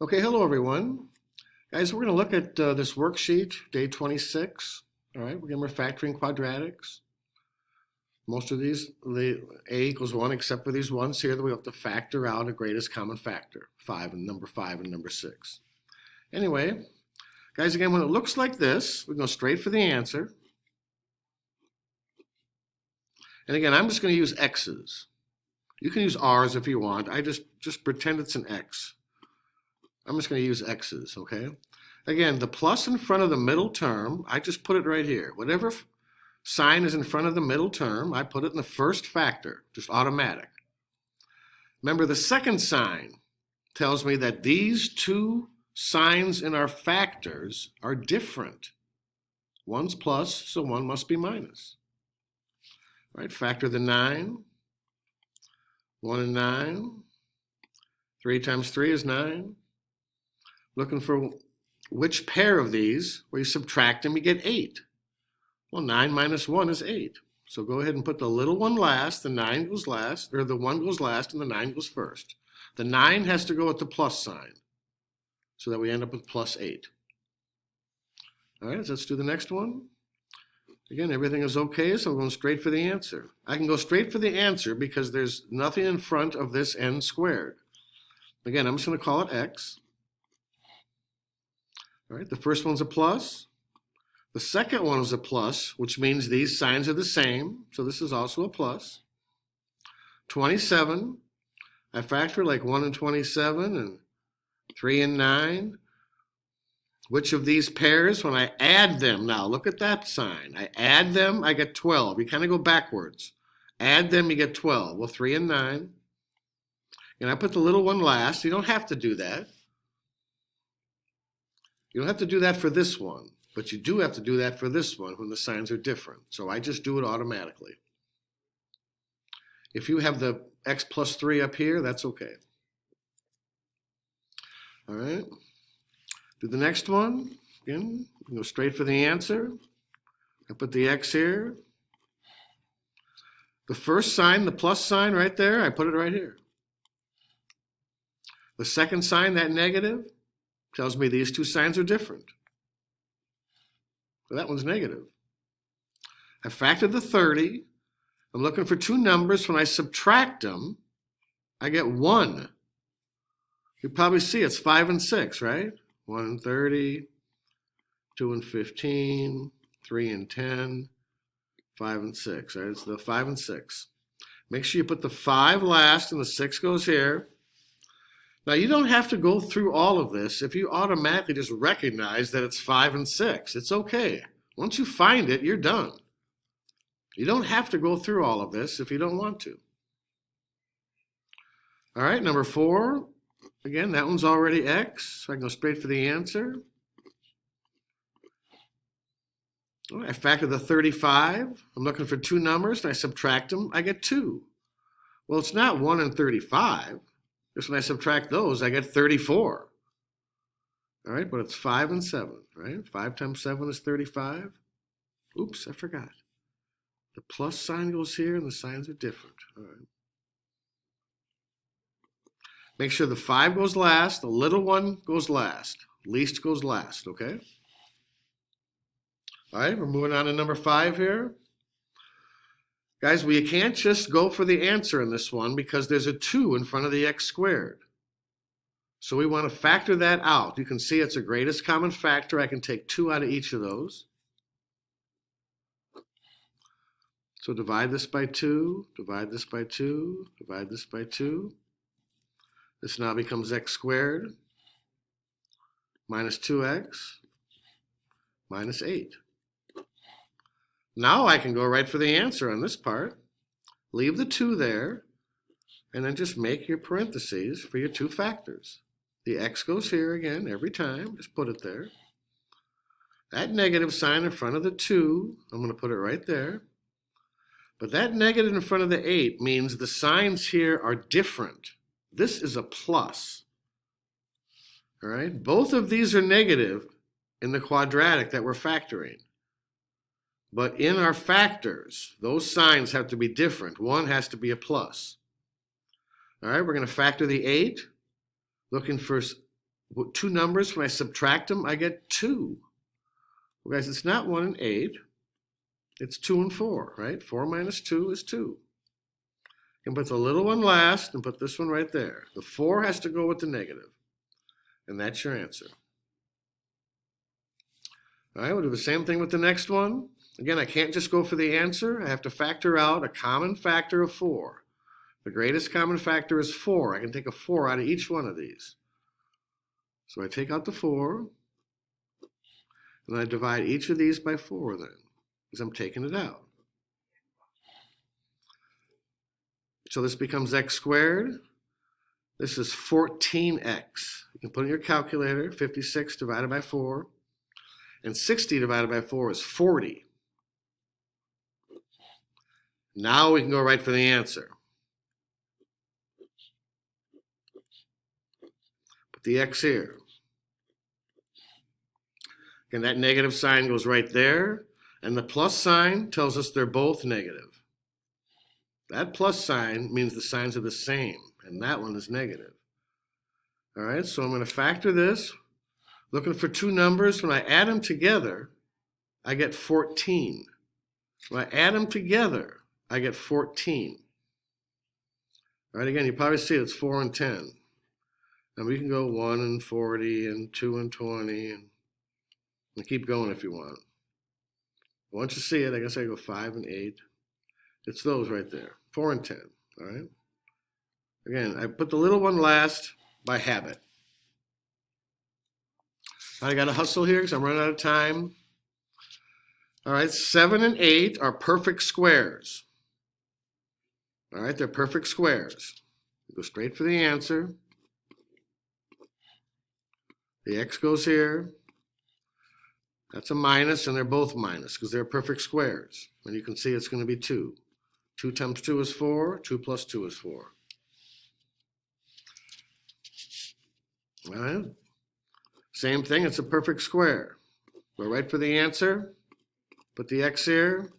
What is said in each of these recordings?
Okay, hello everyone. Guys, we're going to look at this worksheet, day 26. All right, we're refactoring quadratics. Most of these, the a equals 1, except for these ones here that we have to factor out a greatest common factor, 5 and number 6. Anyway, guys, again, when it looks like this, we go straight for the answer. And again, I'm just going to use x's. You can use r's if you want. I just pretend it's an x. I'm just going to use x's, okay? Again, the plus in front of the middle term, I just put it right here. Whatever sign is in front of the middle term, I put it in the first factor, just automatic. Remember, the second sign tells me that these two signs in our factors are different. One's plus, so one must be minus. All right, factor the 9. 1 and 9. 3 times 3 is 9. Looking for which pair of these, where you subtract them, you get 8. Well, 9 minus 1 is 8. So go ahead and put the little one last, the 9 goes last, or the 1 goes last, and the 9 goes first. The 9 has to go with the plus sign, so that we end up with plus 8. All right, let's do the next one. Again, everything is okay, so we're going straight for the answer. I can go straight for the answer because there's nothing in front of this n squared. Again, I'm just going to call it x. All right, the first one's a plus. The second one is a plus, which means these signs are the same. So this is also a plus. 27. I factor like 1 and 27 and 3 and 9. Which of these pairs, when I add them, now look at that sign. I add them, I get 12. You kind of go backwards. Add them, you get 12. Well, 3 and 9. And I put the little one last. You don't have to do that. You don't have to do that for this one, but you do have to do that for this one when the signs are different. So I just do it automatically. If you have the x plus 3 up here, that's okay. All right. Do the next one. Again, go straight for the answer. I put the x here. The first sign, the plus sign right there, I put it right here. The second sign, that negative, tells me these two signs are different. So that one's negative. I factored the 30. I'm looking for two numbers. When I subtract them, I get 1. You probably see it's 5 and 6, right? 1 and 30, 2 and 15, 3 and 10, 5 and 6. Right? It's the 5 and 6. Make sure you put the 5 last and the 6 goes here. Now, you don't have to go through all of this if you automatically just recognize that it's 5 and 6. It's okay. Once you find it, you're done. You don't have to go through all of this if you don't want to. All right, number 4. Again, that one's already x, so I can go straight for the answer. All right, I factor the 35. I'm looking for two numbers, and I subtract them. I get 2. Well, it's not 1 and 35. Just when I subtract those, I get 34. All right, but it's 5 and 7, right? 5 times 7 is 35. Oops, I forgot. The plus sign goes here, and the signs are different. All right. Make sure the 5 goes last, the little one goes last, least goes last, okay? All right, we're moving on to number 5 here. Guys, we can't just go for the answer in this one because there's a 2 in front of the x squared. So we want to factor that out. You can see it's a greatest common factor. I can take 2 out of each of those. So divide this by 2, divide this by 2, divide this by 2. This now becomes x squared minus 2x minus 8. Now I can go right for the answer on this part. Leave the 2 there, and then just make your parentheses for your two factors. The x goes here again every time. Just put it there. That negative sign in front of the 2, I'm going to put it right there. But that negative in front of the 8 means the signs here are different. This is a plus. All right? Both of these are negative in the quadratic that we're factoring. But in our factors, those signs have to be different. One has to be a plus. All right, we're going to factor the 8, looking for two numbers, when I subtract them, I get 2. Well, guys, it's not 1 and 8. It's 2 and 4, right? 4 minus 2 is 2. You can put the little one last and put this one right there. The 4 has to go with the negative. And that's your answer. All right, we'll do the same thing with the next one. Again, I can't just go for the answer. I have to factor out a common factor of 4. The greatest common factor is 4. I can take a 4 out of each one of these. So I take out the 4, and I divide each of these by 4 then, because I'm taking it out. So this becomes x squared. This is 14x. You can put in your calculator, 56 divided by 4. And 60 divided by 4 is 40. Now we can go right for the answer. Put the x here. And that negative sign goes right there. And the plus sign tells us they're both negative. That plus sign means the signs are the same. And that one is negative. All right, so I'm going to factor this. Looking for two numbers. When I add them together, I get 14. When I add them together, I get 14. All right, again, you probably see it's 4 and 10. And we can go 1 and 40 and 2 and 20 and keep going if you want. Once you see it, I guess I go 5 and 8. It's those right there, 4 and 10. All right. Again, I put the little one last by habit. I got to hustle here because I'm running out of time. All right, 7 and 8 are perfect squares. All right, they're perfect squares. You go straight for the answer. The x goes here. That's a minus, and they're both minus because they're perfect squares. And you can see it's going to be 2. 2 times 2 is 4. 2 plus 2 is 4. All right. Same thing, it's a perfect square. Go right for the answer. Put the x here.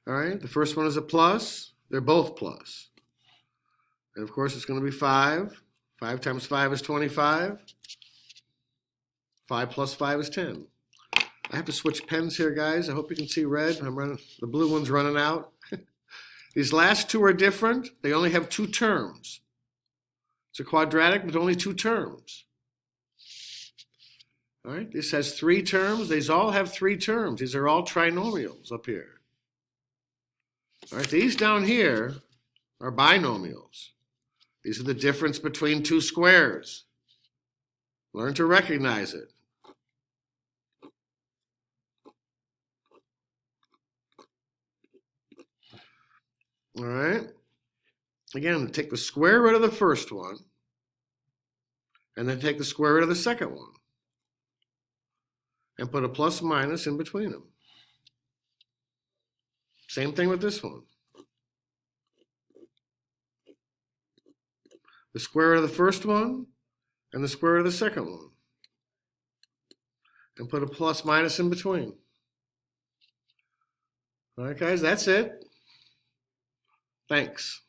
All right, the first one is a plus. They're both plus. And of course, it's going to be 5. 5 times 5 is 25. 5 plus 5 is 10. I have to switch pens here, guys. I hope you can see red. The blue one's running out. These last two are different. They only have 2 terms. It's a quadratic with only 2 terms. All right, this has 3 terms. These all have 3 terms. These are all trinomials up here. All right, these down here are binomials. These are the difference between 2 squares. Learn to recognize it. All right. Again, take the square root of the first one, and then take the square root of the second one, and put a plus minus in between them. Same thing with this one. The square root of the first one, and the square root of the second one, and put a plus minus in between. All right, guys, that's it. Thanks.